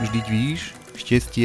Vždyť víš, štěstí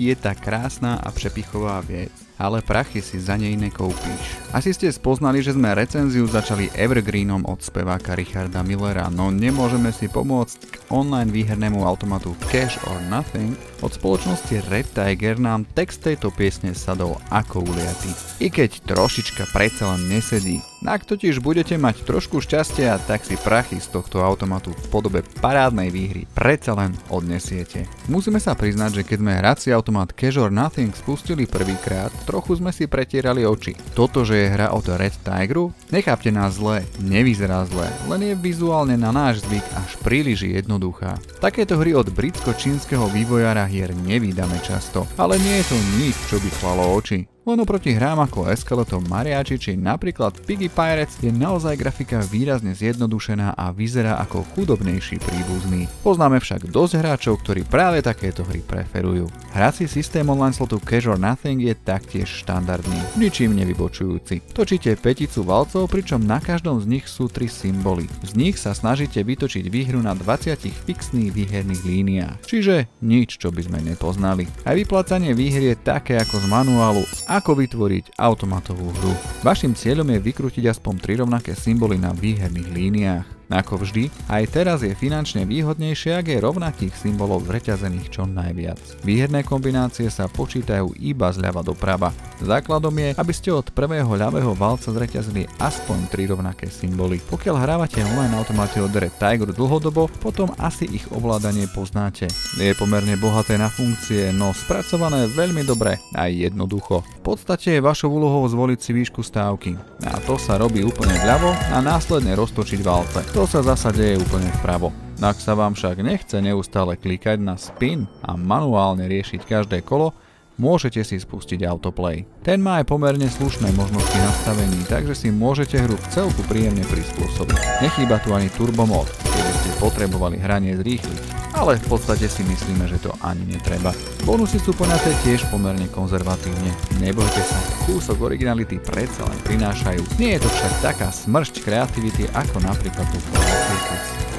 je tak krásná a přepichová věc, ale prachy si za nej nekoupíš. Asi ste spoznali, že sme recenziu začali evergreenom od speváka Richarda Millera, no nemôžeme si pomôcť k online výhernému automatu Cash or Nothing. Od spoločnosti Red Tiger nám text tejto piesne sadol ako uliaty. I keď trošička predsa len nesedí. Ak totiž budete mať trošku šťastia, tak si prachy z tohto automatu v podobe parádnej výhry predsa len odnesiete. Musíme sa priznať, že keď sme hrací automat Cash or Nothing spustili prvýkrát, trochu sme si pretierali oči. Toto, že je hra od Red Tigeru? Nechápte nás zle, nevyzerá zle, len je vizuálne na náš zvyk až príliš jednoduchá. Takéto hry od britsko-čínskeho vývojára hier nevídame často, ale nie je to nič, čo by chlalo oči. Len oproti hrám ako Skeleton Mariachi či napríklad Piggy Pirates je naozaj grafika výrazne zjednodušená a vyzerá ako chudobnejší príbuzný. Poznáme však dosť hráčov, ktorí práve takéto hry preferujú. Hrací systém online slotu Cash or Nothing je taktiež štandardný, ničím nevybočujúci. Točíte päticu valcov, pričom na každom z nich sú 3 symboly. Z nich sa snažíte vytočiť výhru na 20 fixných výherných líniách, čiže nič, čo by sme nepoznali. Aj vyplácanie výhry je také ako z manuálu, ako vytvoriť automatovú hru. Vašim cieľom je vykrútiť aspoň 3 rovnaké symboly na výherných líniách. Ako vždy, aj teraz je finančne výhodnejšie, ak je rovnakých symbolov zreťazených čo najviac. Výherné kombinácie sa počítajú iba zľava doprava. Základom je, aby ste od prvého ľavého valca zreťazili aspoň 3 rovnaké symboly. Pokiaľ hrávate online automaty od Red Tiger dlhodobo, potom asi ich ovládanie poznáte. Je pomerne bohaté na funkcie, no spracované veľmi dobre a jednoducho. V podstate je vašou úlohou zvoliť si výšku stávky. A to sa robí úplne vľavo a následne roztočiť valce. To sa zasa deje úplne vpravo. Ak sa vám však nechce neustále klikať na spin a manuálne riešiť každé kolo, môžete si spustiť autoplay. Ten má aj pomerne slušné možnosti nastavení, takže si môžete hru v celku príjemne prispôsobiť. Nechýba tu ani turbo mod, keby ste potrebovali hranie zrýchliť. Ale v podstate si myslíme, že to ani netreba. Bonusy sú poňaté tiež pomerne konzervatívne. Nebojte sa, kúsok originality predsa len prinášajú. Nie je to však taká smršť kreativity ako napríklad tu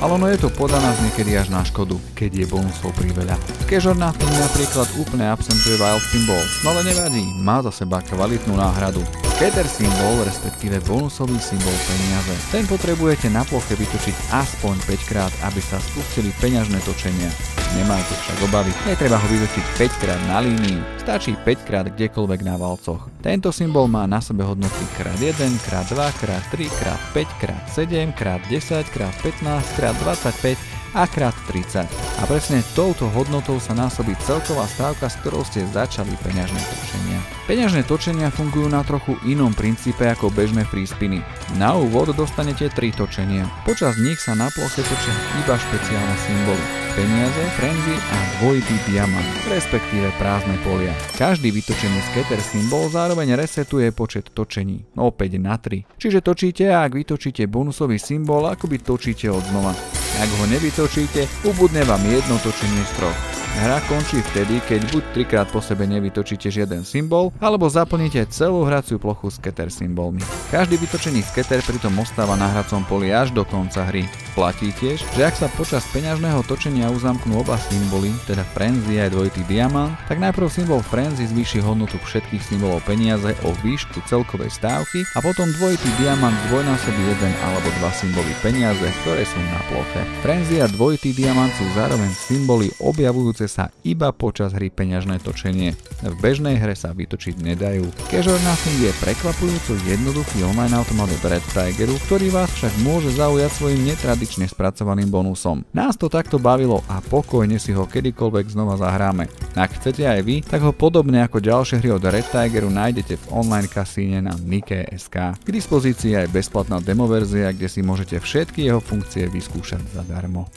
ale ono je to podaná niekedy až na škodu, keď je bonusov priveľa. Cash or Nothing napríklad úplne absentuje Wild Symbol, no ale nevadí, má za seba kvalitnú náhradu. Scatter symbol, respektíve bonusový symbol peniaze. Ten potrebujete na ploche vytočiť aspoň 5 krát, aby sa spustili peňažné točenia. Nemajte však obavy, netreba ho vytočiť 5 krát na línii, stačí 5 krát kdekoľvek na valcoch. Tento symbol má na sebe hodnoty x1, x2, x3, x5, x7, x10, x15, x25 a x30. A presne touto hodnotou sa násobí celková stávka, s ktorou ste začali peňažné točenia. Peňažné točenia fungujú na trochu inom princípe ako bežné free spiny. Na úvod dostanete 3 točenia. Počas nich sa na ploche točia iba špeciálne symboly. Peniaze, frenzy a dvojitý diamant, respektíve prázdne polia. Každý vytočený scatter symbol zároveň resetuje počet točení, opäť na 3. Čiže točíte a ak vytočíte bonusový symbol, akoby točíte od znova. Ak ho nevytočíte, ubudne vám jedno točenie z 3. Hra končí vtedy, keď buď 3-krát po sebe nevytočíte žiaden symbol, alebo zaplníte celú hraciu plochu scatter symbolmi. Každý vytočený scatter pritom ostáva na hracom poli až do konca hry. Platí tiež, že ak sa počas peňažného točenia uzamknú oba symboly, teda frenzy a dvojitý diamant, tak najprv symbol frenzy zvýši hodnotu všetkých symbolov peniaze o výšku celkovej stávky a potom dvojitý diamant zdvojnásobí jeden alebo 2 symboly peniaze, ktoré sú na ploche. Frenzy a dvojitý diamant sú zároveň symboly objavujúce sa iba počas hry peňažné točenie. V bežnej hre sa vytočiť nedajú. Cash or Nothing je prekvapujúco jednoduchý online automat od Red Tigeru, ktorý vás však môže zaujať svojím netradične spracovaným bonusom. Nás to takto bavilo a pokojne si ho kedykoľvek znova zahráme. Ak chcete aj vy, tak ho podobne ako ďalšie hry od Red Tigeru nájdete v online kasíne na Nike.sk. K dispozícii je aj bezplatná demoverzia, kde si môžete všetky jeho funkcie vyskúšať zadarmo.